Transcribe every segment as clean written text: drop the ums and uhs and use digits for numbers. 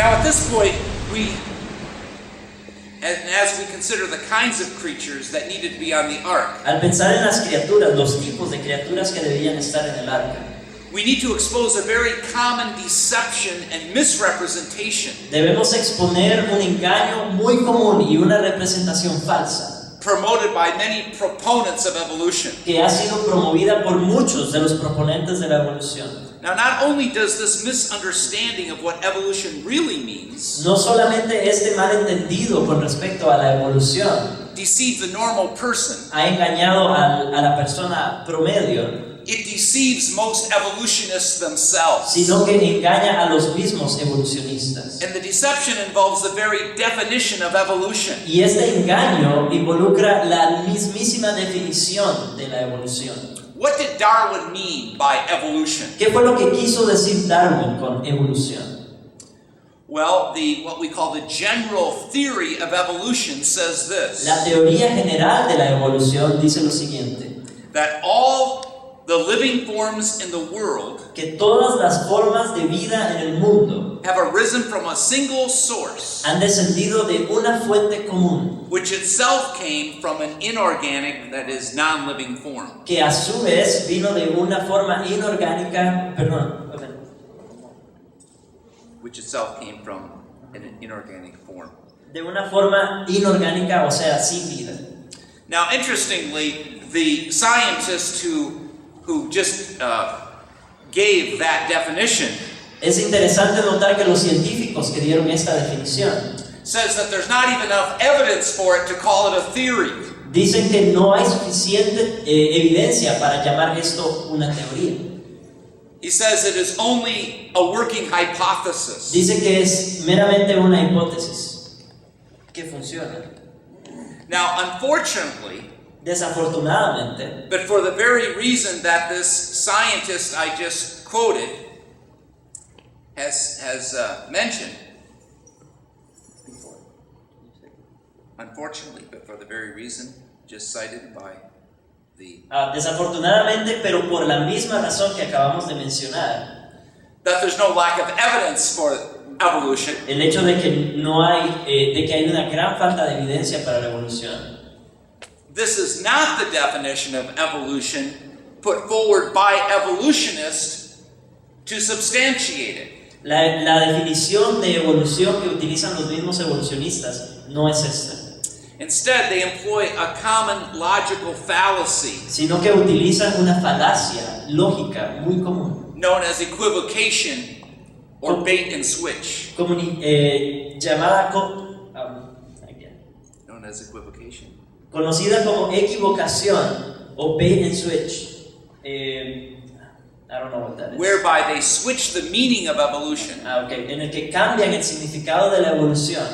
Now at this point, as we consider the kinds of creatures that needed to be on the ark, al pensar en las criaturas, los tipos de criaturas que debían estar en el arca, we need to expose a very common deception and misrepresentation debemos exponer un engaño muy común y una representación falsa promoted by many proponents of evolution. que ha sido promovida por muchos de los proponentes de la evolución. Now, not only does this misunderstanding of what evolution really means No solamente este malentendido con respecto a la evolución deceive the normal person, ha engañado a la persona promedio, it deceives most evolutionists themselves. sino que engaña a los mismos evolucionistas. And the deception involves the very definition of evolution. Y este engaño involucra la mismísima definición de la evolución. What did Darwin mean by evolution? ¿Qué fue lo que quiso decir Darwin con evolución? Well, what we call the general theory of evolution says this: La teoría general de la evolución dice lo siguiente: that all the living forms in the world que todas las formas de vida en el mundo have arisen from a single source, han descendido de una fuente común, which itself came from an inorganic, that is, non-living form. que a su vez vino de una forma inorgánica, Which itself came from an inorganic form. de una forma inorgánica, o sea, sin vida. Now, interestingly, the scientist who just gave that definition Es interesante notar que los científicos que dieron esta definición says that there's not even enough evidence for it to call it a theory. dicen que no hay suficiente evidencia para llamar esto una teoría. He says it is only a working hypothesis. Dice que es meramente una hipótesis que funciona. Now, unfortunately, Desafortunadamente, but for the very reason that this scientist I just quoted has mentioned, unfortunately, but for the very reason just cited by the desafortunadamente, pero por la misma razón que acabamos de mencionar, that there's no lack of evidence for evolution, el hecho de que no hay, de que hay una gran falta de evidencia para la evolución. this is not the definition of evolution put forward by evolutionists to substantiate it. La definición de evolución que utilizan los mismos evolucionistas no es esta, Instead, they employ a common logical fallacy sino que utilizan una falacia lógica muy común, known as equivocation or bait and switch. llamada Known as equivocation. conocida como equivocación o bait and switch. I don't know what that is. Whereby they switch the meaning of evolution En el que cambian el significado de la evolución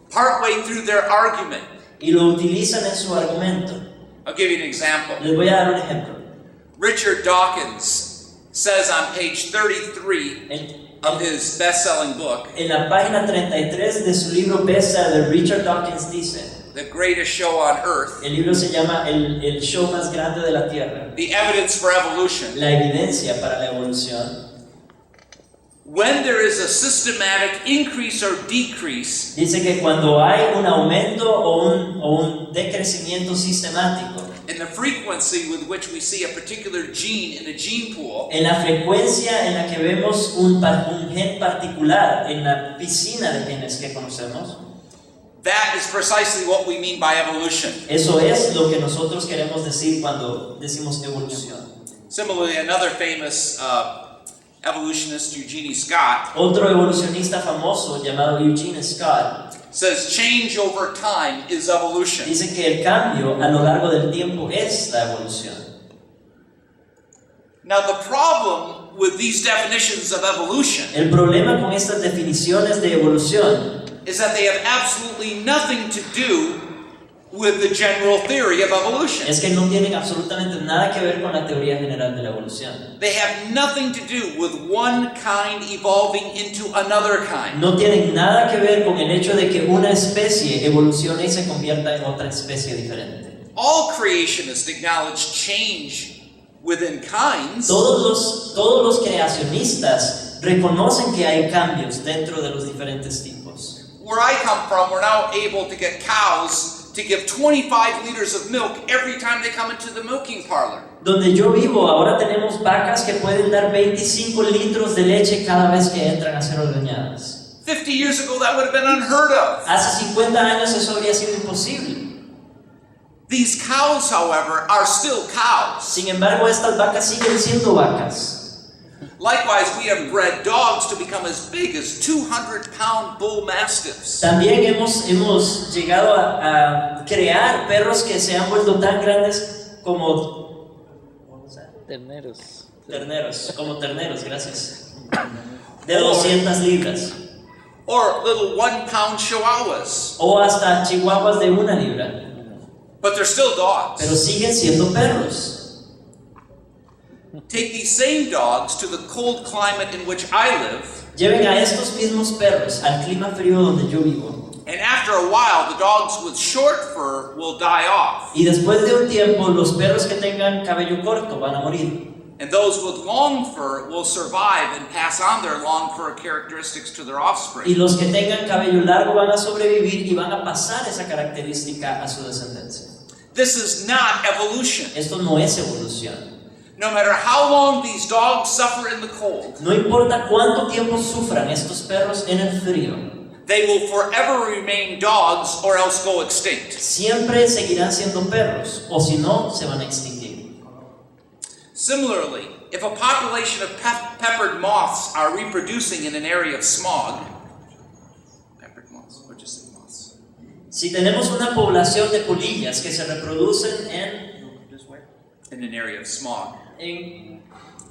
partway through their argument. y lo utilizan en su argumento. I'll give you an example. Les voy a dar un ejemplo. Richard Dawkins says on page 33 of his best-selling book, En la página 33 de su libro bestseller, Richard Dawkins dice, The Greatest Show on Earth, el libro se llama el show más grande de la Tierra, The Evidence for Evolution. la evidencia para la evolución. When there is a systematic increase or decrease Dice que cuando hay un aumento o un decrecimiento sistemático in the frequency with which we see a particular gene in a gene pool, en la frecuencia en la que vemos un gen particular en la piscina de genes que conocemos, that is precisely what we mean by evolution. eso es lo que nosotros queremos decir cuando decimos evolución. Similarly, another famous evolutionist, Eugenie Scott, Otro evolucionista famoso llamado Eugene Scott says change over time is evolution. dice que el cambio a lo largo del tiempo es la evolución. Now, the problem with these definitions of evolution El problema con estas definiciones de evolución is that they have absolutely nothing to do with the general theory of evolution. es que no tienen absolutamente nada que ver con la teoría general de la evolución. They have nothing to do with one kind evolving into another kind. No tienen nada que ver con el hecho de que una especie evolucione y se convierta en otra especie diferente. All creationists acknowledge change within kinds, Todos los creacionistas racitas reconocen que hay cambios dentro de los diferentes tipos. Where I come from, we're now able to get cows to give 25 liters of milk every time they come into the milking parlor. Donde yo vivo, ahora tenemos vacas que pueden dar 25 litros de leche cada vez que entran a ser ordeñadas. 50 years ago, that would have been unheard of. Hace 50 años eso habría sido imposible. These cows, however, are still cows. Sin embargo, estas vacas siguen siendo vacas. Likewise, we have bred dogs to become as big as 200-pound bull mastiffs. También hemos llegado a crear perros que se han vuelto tan grandes como terneros, gracias. De 200 libras. Or little 1-pound chihuahuas. O hasta chihuahuas de 1 libra. But they're still dogs. Pero siguen siendo perros. Take these same dogs to the cold climate in which I live. Lleven a estos mismos perros al clima frío donde yo vivo. And after a while, the dogs with short fur will die off. Y después de un tiempo, los perros que tengan cabello corto van a morir. And those with long fur will survive and pass on their long fur characteristics to their offspring. Y los que tengan cabello largo van a sobrevivir y van a pasar esa característica a su descendencia. This is not evolution. Esto no es evolución. No matter how long these dogs suffer in the cold, No importa cuánto tiempo sufran estos perros en el frío, they will forever remain dogs or else go extinct. siempre seguirán siendo perros, o si no, se van a extinguir. Similarly, if a population of peppered moths are reproducing in an area of smog, peppered moths, what you say, moths? Si tenemos una población de polillas que se reproducen In an area of smog, en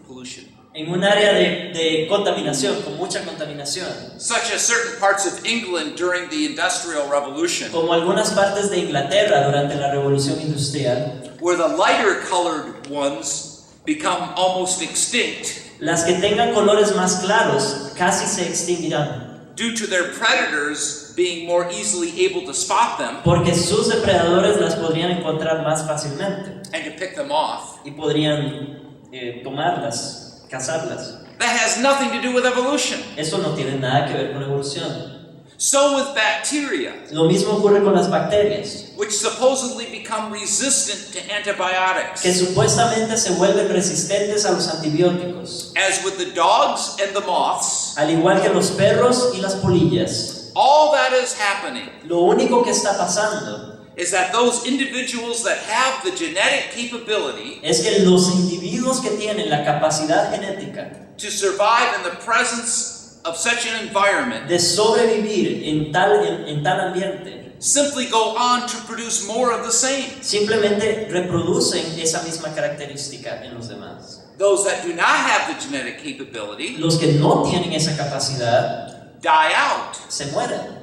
pollution. un área de contaminación, con mucha contaminación, Such as certain parts of England during the Industrial Revolution, como algunas partes de Inglaterra durante la Revolución Industrial, where the lighter colored ones become almost extinct las que tengan colores más claros casi se extinguirán, due to their predators being more easily able to spot them porque sus depredadores las podrían encontrar más fácilmente and to pick them off. y podrían tomarlas, cazarlas. That has nothing to do with evolution. Eso no tiene nada que ver con evolución. So with bacteria, Lo mismo ocurre con las bacterias, which supposedly become resistant to antibiotics. que supuestamente se vuelven resistentes a los antibióticos. As with the dogs and the moths, Al igual que los perros y las polillas, all that is happening lo único que está pasando is that those individuals that have the genetic capability es que los individuos que tienen la capacidad genética to survive in the presence of such an environment de sobrevivir en tal ambiente, simply go on to produce more of the same. simplemente reproducen esa misma característica en los demás. Those that do not have the genetic capability Los que no tienen esa capacidad die out se mueren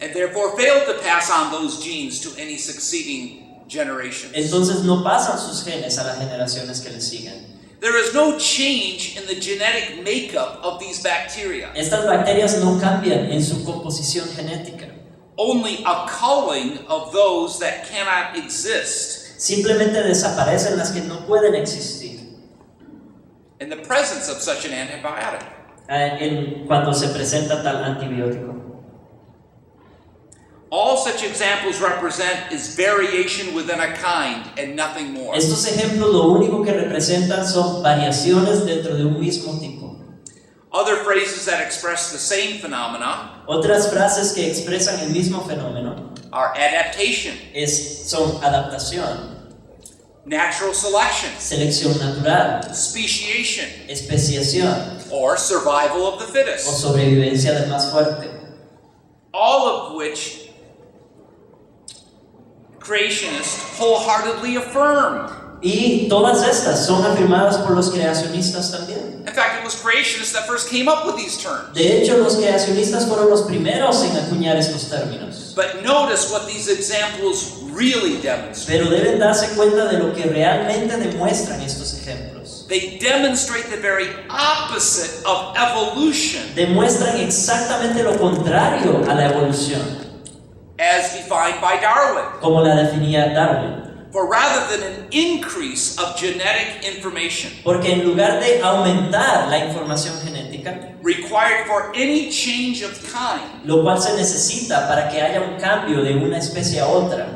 and therefore fail to pass on those genes to any succeeding generations. entonces no pasan sus genes a las generaciones que les siguen. There is no change in the genetic makeup of these bacteria, Estas bacterias no cambian en su composición genética, only a culling of those that cannot exist simplemente desaparecen las que no pueden existir in the presence of such an antibiotic. cuando se presenta tal antibiótico. All such examples represent is variation within a kind and nothing more. Estos ejemplos lo único que representan son variaciones dentro de un mismo tipo. Other phrases that express the same phenomena Otras frases que expresan el mismo fenómeno are adaptation, son adaptación, natural selection, selección natural, speciation, especiación or survival of the o fittest. sobrevivencia del más fuerte. All of which creationists wholeheartedly affirm. Y todas estas son afirmadas por los creacionistas también. In fact, it was creationists that first came up with these terms. De hecho, los creacionistas fueron los primeros en acuñar estos términos. But notice what these examples really demonstrate. Pero deben darse cuenta de lo que realmente demuestran estos ejemplos. They demonstrate the very opposite of evolution Demuestran exactamente lo contrario a la evolución, as defined by Darwin. como la definía Darwin. For rather than an increase of genetic information Porque en lugar de aumentar la información genética, required for any change of kind, lo cual se necesita para que haya un cambio de una especie a otra,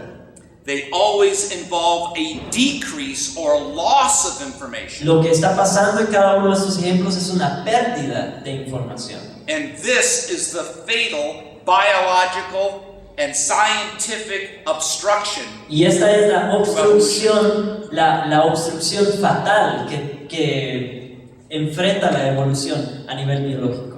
they always involve a decrease or loss of information. lo que está pasando en cada uno de estos ejemplos es una pérdida de información. And this is the fatal biological and scientific obstruction. Y esta es la obstrucción, la obstrucción fatal que enfrenta la evolución a nivel biológico.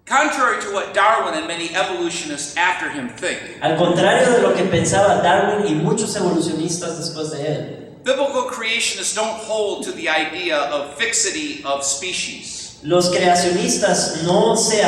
Contrary to what Darwin and many evolutionists after him think, Al contrario de lo que pensaba Darwin y muchos evolucionistas después de él, biblical creationists don't hold to the idea of fixity of species. los creacionistas no se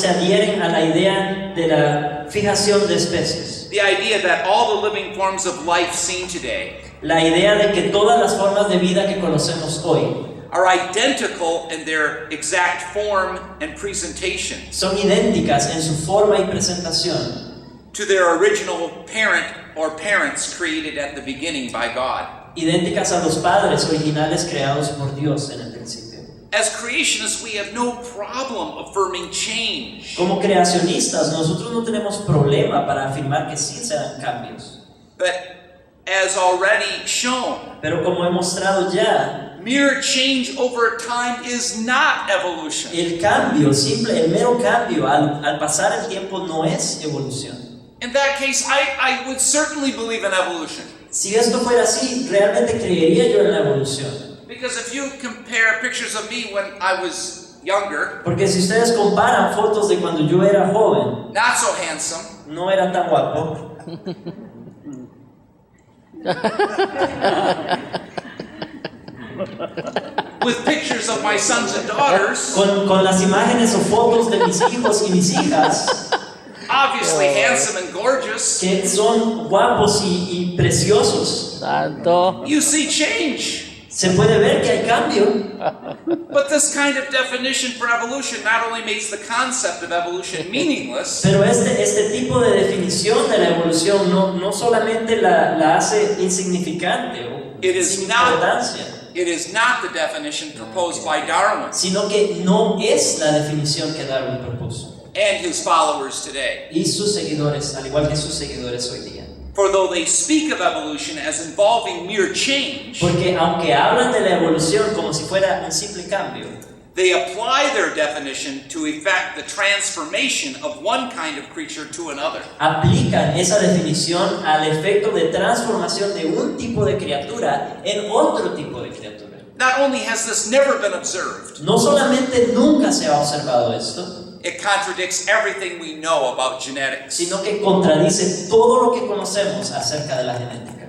adhieren a la idea de la fijación de especies. The idea that all the living forms of life seen today La idea de que todas las formas de vida que conocemos hoy are identical in their exact form and presentation son idénticas en su forma y presentación, to their original parent or parents created at the beginning by God. idénticas a los padres originales creados por Dios en el principio. As creationists, we have no problem affirming change. Como creacionistas, nosotros no tenemos problema para afirmar que sí se dan cambios. But as already shown, Pero como he mostrado ya, mere change over time is not evolution. el mero cambio al pasar el tiempo no es evolución. In that case, I would certainly believe in evolution. Si esto fuera así, realmente creería yo en la evolución. Because if you compare pictures of me when I was younger, Porque si ustedes comparan fotos de cuando yo era joven, not so handsome, no era tan guapo, with pictures of my sons and daughters, con las imágenes o fotos de mis hijos y mis hijas, obviously handsome and gorgeous, que son guapos y preciosos, Santo. you see change. se puede ver que hay cambio. But this kind of definition for evolution not only makes the concept of evolution meaningless, Pero este tipo de definición de la evolución no solamente la hace insignificante o It is sin not- importancia, it is not the definition proposed by Darwin sino que no es la definición que Darwin propuso and his followers today. y sus seguidores, al igual que sus seguidores hoy día. For though they speak of evolution as involving mere change, Porque aunque hablan de la evolución como si fuera un simple cambio, they apply their definition to effect the transformation of one kind of creature to another. aplican esa definición al efecto de transformación de un tipo de criatura en otro tipo de criatura. Not only has this never been observed, No solamente nunca se ha observado esto, it contradicts everything we know about genetics. sino que contradice todo lo que conocemos acerca de la genética.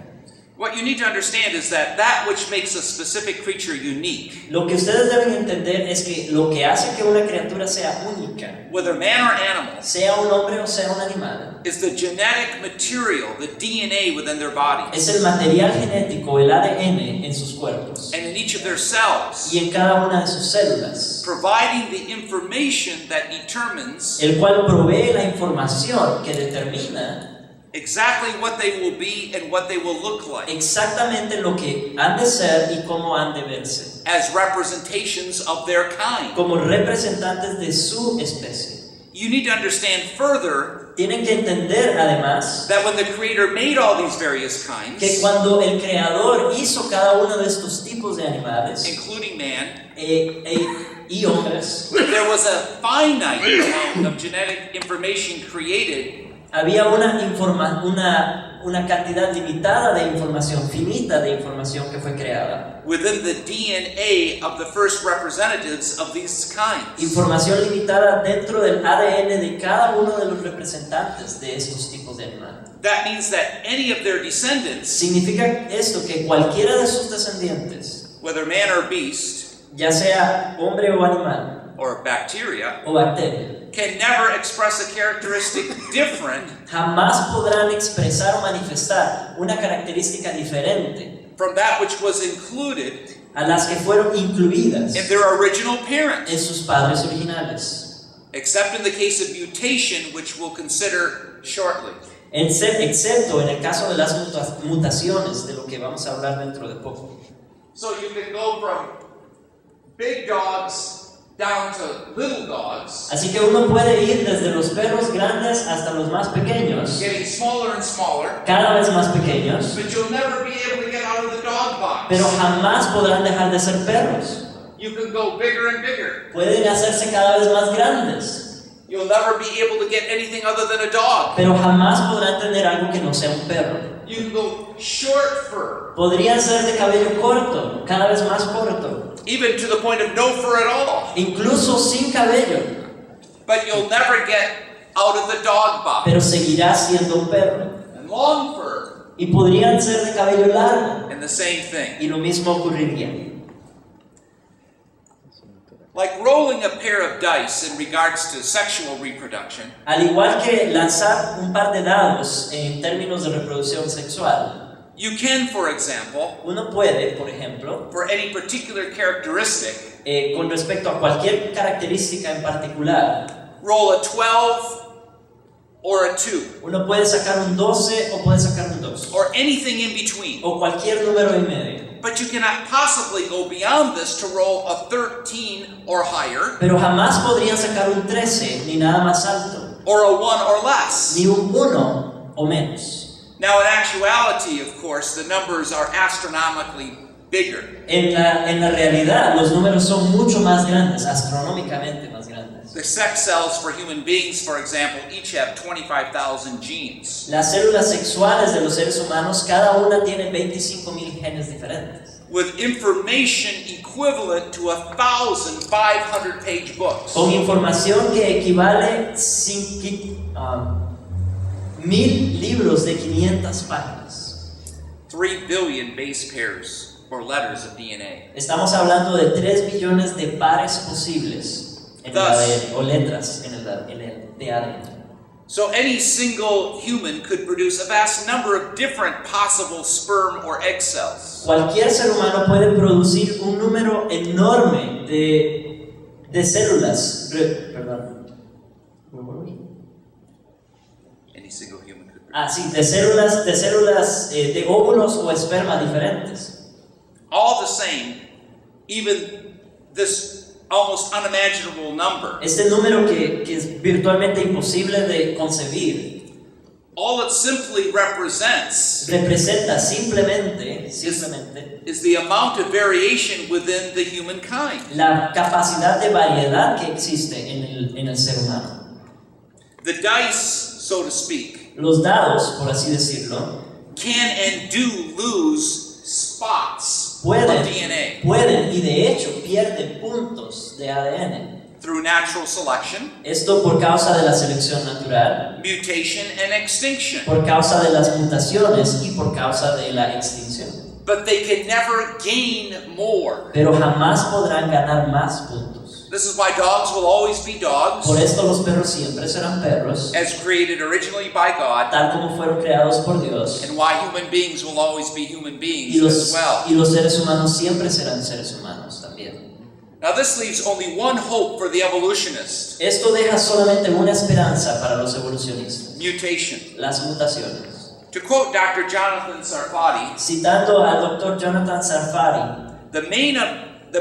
What you need to understand is that which makes a specific creature unique, Lo que ustedes deben entender es que lo que hace que una criatura sea única, whether man or animal, sea un hombre o sea un animal, is the genetic material, the DNA within their bodies, es el material genético, el ADN en sus cuerpos and in each of their cells, y en cada una de sus células, providing the information that determines el cual provee la información que determina exactly what they will be and what they will look like exactamente lo que han de ser y cómo han de verse, as representations of their kind. como representantes de su especie. You need to understand further Tienen que entender además that when the Creator made all these various que kinds, cuando el Creador hizo cada uno de estos tipos de animales including man, y hombres, there was a finite amount of genetic information created había una cantidad limitada de información, finita de información que fue creada. within the DNA of the first representatives of these kinds. Información limitada dentro del ADN de cada uno de los representantes de estos tipos de animales. That means that any of their descendants, Significa esto que cualquiera de sus descendientes, whether man or beast ya sea hombre o animal or bacteria, o bacteria, can never express a characteristic different jamás podrán expresar o manifestar una característica diferente from that which was included a las que fueron incluidas in their original parent, en sus padres originales, except in the case of mutation, which we'll consider shortly. excepto en el caso de las mutaciones, de lo que vamos a hablar dentro de poco. So you can go from big dogs down to little dogs. Así que uno puede ir desde los perros grandes hasta los más pequeños, Getting smaller and smaller. cada vez más pequeños, But you'll never be able to get out of the dog box. pero jamás podrán dejar de ser perros. You can go bigger and bigger. Pueden hacerse cada vez más grandes, You'll never be able to get anything other than a dog. pero jamás podrán tener algo que no sea un perro. You can go short fur. Podrían ser de cabello corto, cada vez más corto, Even to the point of no fur at all. incluso sin cabello, But you'll never get out of the dog box. pero seguirá siendo un perro. And long fur. Y podrían ser de cabello largo, And the same thing. y lo mismo ocurriría. Like rolling a pair of dice in regards to sexual reproduction, Al igual que lanzar un par de dados en términos de reproducción sexual, you can, for example, uno puede, por ejemplo, for any particular characteristic, con respecto a cualquier característica en particular, roll a 12 or a 2, uno puede sacar un 12 o puede sacar un 2, or anything in between. o cualquier número y medio. But you cannot possibly go beyond this to roll a 13 or higher, Pero jamás podrían sacar un 13 ni nada más alto, or a 1 or less. ni un 1 o menos. Now, in actuality, of course, the numbers are astronomically bigger. En la realidad, los números son mucho más grandes, astronómicamente más grandes. The sex cells for human beings, for example, each have 25,000 genes. Las células sexuales de los seres humanos, cada una tiene 25,000 genes diferentes, With information equivalent to 1,500-page books. con información que equivale a 1,000 libros de 500 páginas. 3 billion base pairs or letters of DNA. Estamos hablando de 3 billones de pares posibles en el ADN, o letras en el ADN. So any single human could produce a vast number of different possible sperm or egg cells. Cualquier ser humano puede producir un número enorme de células. Perdón. Any single human could produce. Sí, de células de óvulos o esperma diferentes. All the same, even this almost unimaginable number, Este número que es virtualmente imposible de concebir, all it simply represents representa simplemente is the amount of variation within the humankind. la capacidad de variedad que existe en el ser humano. The dice, so to speak, Los dados, por así decirlo, can and do lose spots of pueden y de hecho pierden puntos de ADN. through natural selection, Esto por causa de la selección natural, mutation, and extinction. por causa de las mutaciones y por causa de la extinción. But they can never gain more. Pero jamás podrán ganar más puntos. This is why dogs will always be dogs, Por esto los perros siempre serán perros, as created originally by God, tal como fueron creados por Dios. and why human beings will always be human Y beings los, as well. y los seres humanos siempre serán seres humanos también. Now this leaves only one hope for the evolutionist: Esto deja solamente una esperanza para los evolucionistas: mutation. las mutaciones. To quote Dr. Jonathan Sarfati, Citando al Dr. Jonathan Sarfati, the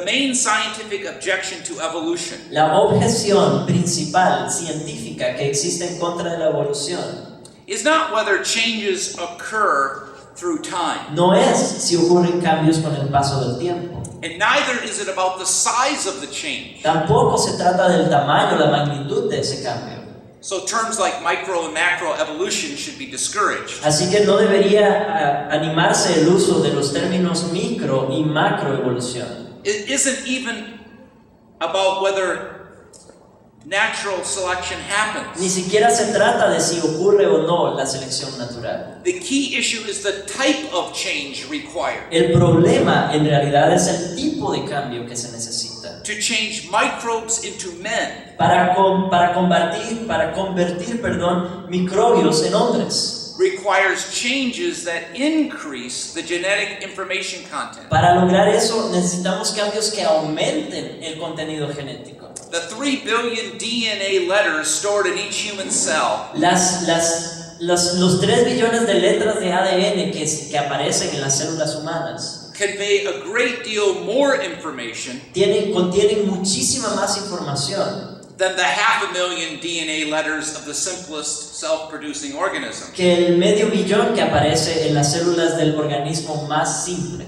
main scientific objection to evolution la objeción principal científica que existe en contra de la evolución is not whether changes occur through time, no es si ocurren cambios con el paso del tiempo. and neither is it about the size of the change. Tampoco se trata del tamaño, la magnitud de ese cambio. So terms like micro and macro evolution should be discouraged. Así que no debería animarse el uso de los términos micro y macroevolución. It isn't even about whether natural selection Ni happens. siquiera se trata de si ocurre o no la selección natural. The key issue is the type of change required. El problema en realidad es el tipo de cambio que se necesita To change microbes into men para convertir microbios en hombres. requires changes that increase the genetic information content. Para lograr eso necesitamos cambios que aumenten el contenido genético. The 3 billion DNA letters stored in each human cell Las los 3 billones de letras de ADN que aparecen en las células humanas convey a great deal more information contienen muchísima más información than the 500,000 DNA letters of the simplest self-producing organism. que el medio billón que aparece en las células del organismo más simple.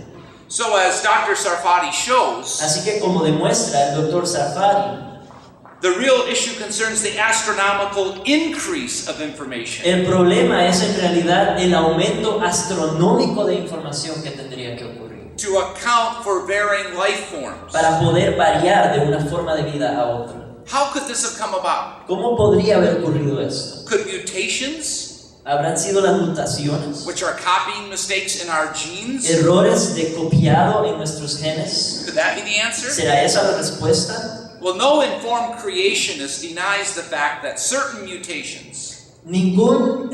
So as Dr. Sarfati shows, Así que como demuestra el Dr. Sarfati, the real issue concerns the astronomical increase of information. el problema es en realidad el aumento astronómico de información que tendría que ocurrir To account for varying life forms. para poder variar de una forma de vida a otra. How could this have come about? ¿Cómo podría haber ocurrido esto? Could mutations, ¿Habrán sido las mutaciones? which are copying mistakes in our genes, ¿Errores de copiado en nuestros genes? could that be the answer? ¿Será esa la respuesta? Well, no informed creationist denies the fact that certain mutations Ningún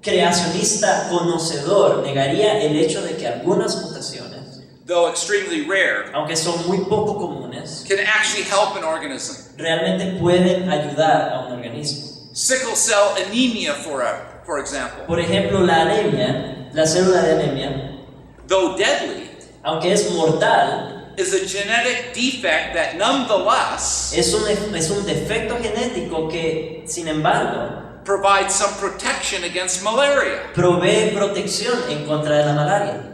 creacionista conocedor negaría el hecho de que algunas mutaciones, though extremely rare, aunque son muy poco comunes, can actually help an organism. realmente pueden ayudar a un organismo. Sickle cell anemia, for example, Por ejemplo, la anemia, la célula de anemia, though deadly, aunque es mortal, is a genetic defect that nonetheless es un defecto genético que, sin embargo, provides some protection against malaria. provee protección en contra de la malaria.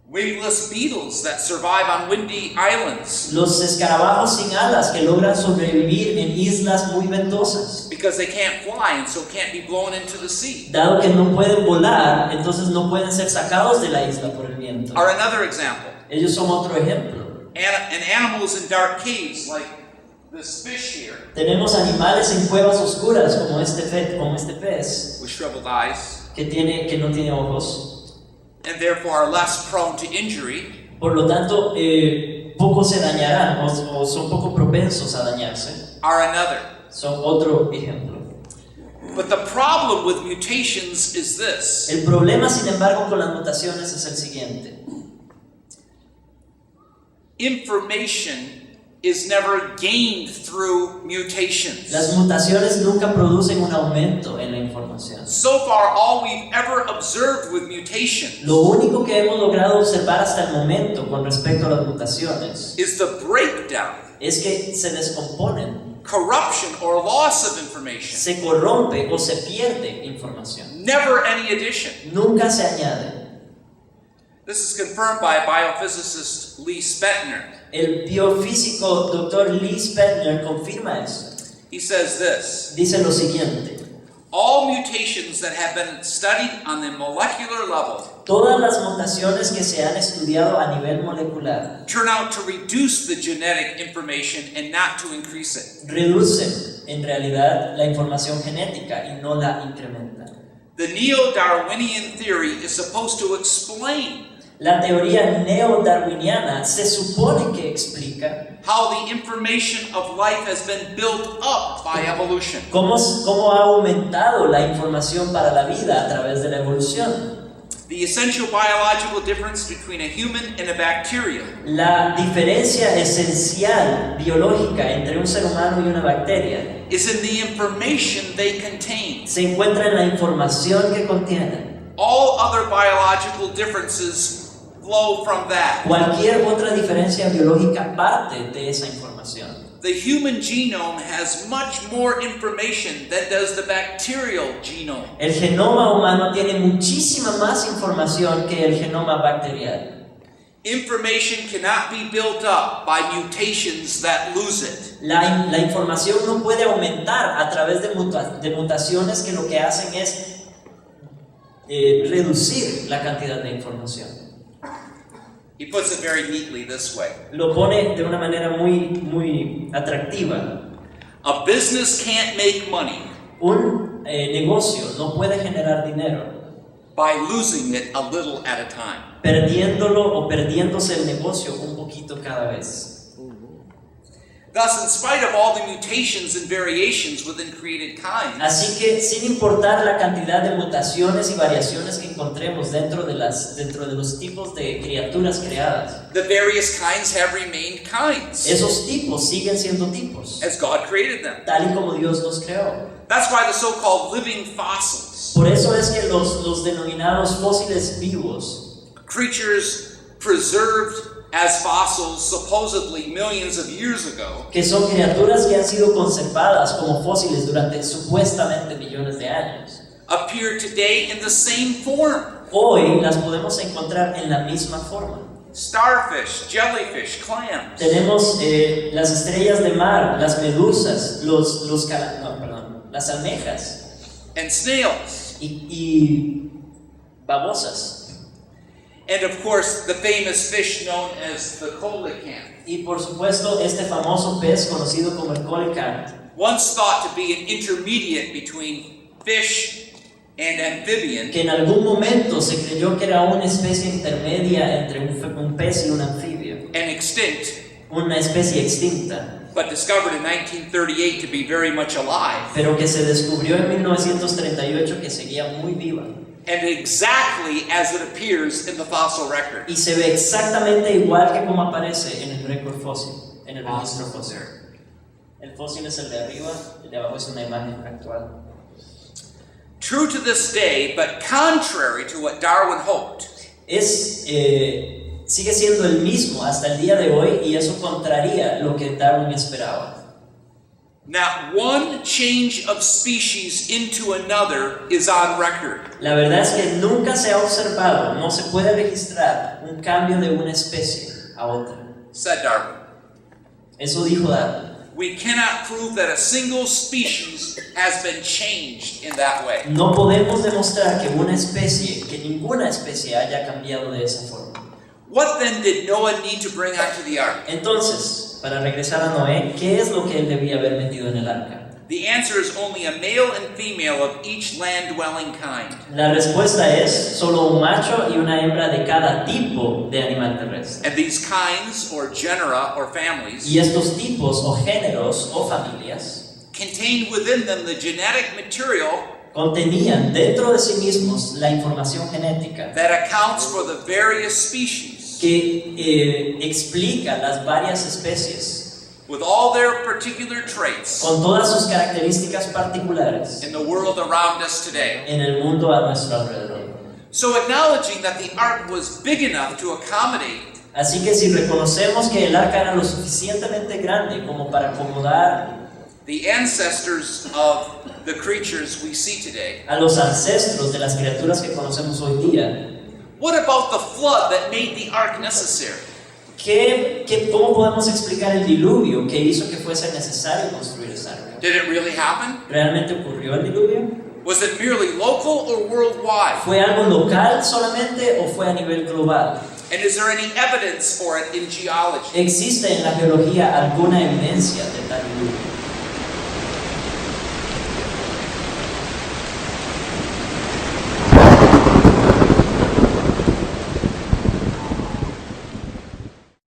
Wingless beetles that survive on windy islands Los escarabajos sin alas que logran sobrevivir en islas muy ventosas. because they can't fly and so can't be blown into the sea Dado que no pueden volar, entonces no pueden ser sacados de la isla por el viento. are another example. Ellos son otro ejemplo. And animals in dark caves like this fish here Tenemos animales en cuevas oscuras como este pez with shriveled eyes que no tiene ojos. and therefore are less prone to injury. Por lo tanto, poco se dañarán o son poco propensos a dañarse. Are another. Son otro ejemplo. But the problem with mutations is this. El problema, sin embargo, con las mutaciones es el siguiente. Information is never gained through mutations. Las mutaciones nunca producen un aumento en la información. So far, all we've ever observed with mutations Lo único que hemos logrado observar hasta el momento con respecto a las mutaciones is the breakdown, es que se descomponen, corruption, or loss of information. se corrompe o se pierde información. Never any addition. Nunca se añade. This is confirmed by biophysicist Lee Spetner. El biofísico Dr. Lee Spetner confirma esto. He says this: Dice lo siguiente: all mutations that have been studied on the molecular level todas las mutaciones que se han estudiado a nivel molecular turn out to reduce the genetic information and not to increase it. reducen en realidad la información genética y no la incrementan. The neo-Darwinian theory is supposed to explain La teoría neo-darwiniana se supone que explica how the information of life has been built up by evolution. cómo ha aumentado la información para la vida a través de la evolución. The essential biological difference between a human and a bacteria La diferencia esencial biológica entre un ser humano y una bacteria is in the information they contain. se encuentra en la información que contienen. All other biological differences flow from that. Cualquier otra diferencia biológica parte de esa información. The human genome has much more information than does the bacterial genome. El genoma humano tiene muchísima más información que el genoma bacterial. Information cannot be built up by mutations that lose it. La información no puede aumentar a través de mutaciones que lo que hacen es reducir la cantidad de información. He puts it very neatly this way. Lo pone de una manera muy atractiva. A business can't make money Un negocio no puede generar dinero by losing it a little at a time. perdiéndolo o perdiéndose el negocio un poquito cada vez. Thus, in spite of all the mutations and variations within created kinds, Así que, sin importar la cantidad de mutaciones y variaciones que encontremos dentro de los tipos de criaturas creadas, the various kinds have remained kinds, Esos tipos siguen siendo tipos, as God created them. tal y como Dios los creó. That's why the so-called living fossils, Por eso es que los denominados fósiles vivos, creatures preserved as fossils supposedly millions of years ago, que son criaturas que han sido conservadas como fósiles durante supuestamente millones de años, appear today in the same form. hoy las podemos encontrar en la misma forma. Starfish, jellyfish, clams. Tenemos las estrellas de mar, las medusas, las almejas And snails. y babosas. And of course, the famous fish known as the coelacanth, Y por supuesto, este famoso pez conocido como el coelacanth, once thought to be an intermediate between fish and amphibian, que en algún momento se creyó que era una especie intermedia entre un pez y un anfibio, and extinct, una especie extinta, but discovered in 1938 to be very much alive, pero que se descubrió en 1938 que seguía muy viva. and exactly as it appears in the fossil record. Y se ve exactamente igual que como aparece en el récord fósil, en el registro fósil. El fósil es el de arriba, el de abajo es una imagen actual. True to this day, but contrary to what Darwin hoped, Sigue siendo el mismo hasta el día de hoy, y eso contraría lo que Darwin esperaba. not one change of species into another is on record. La verdad es que nunca se ha observado, no se puede registrar un cambio de una especie a otra. Said Darwin. Eso dijo Darwin. We cannot prove that a single species has been changed in that way. No podemos demostrar que ninguna especie haya cambiado de esa forma. What then did Noah need to bring onto the ark? Entonces, para regresar a Noé, ¿qué es lo que él debía haber metido en el arca? The answer is only a male and female of each land-dwelling kind. La respuesta es solo un macho y una hembra de cada tipo de animal terrestre. And these kinds, or genera, or families, Y estos tipos o géneros o familias contain within them the genetic material contenían dentro de sí mismos la información genética that accounts for the various species que explica las varias especies with all their particular traits con todas sus características particulares in the world around us today. en el mundo a nuestro alrededor. So acknowledging that the ark was big enough to accommodate Así que si reconocemos que el arca era lo suficientemente grande como para acomodar the ancestors of the creatures we see today, a los ancestros de las criaturas que conocemos hoy día, what about the flood that made the ark necessary? ¿cómo podemos explicar el diluvio que hizo que fuese necesario construir esa arca? Did it really happen? ¿Realmente ocurrió el diluvio? Was it merely local or worldwide? ¿Fue algo local solamente o fue a nivel global? And is there any evidence for it in geology? ¿Existe en la geología alguna evidencia de tal diluvio?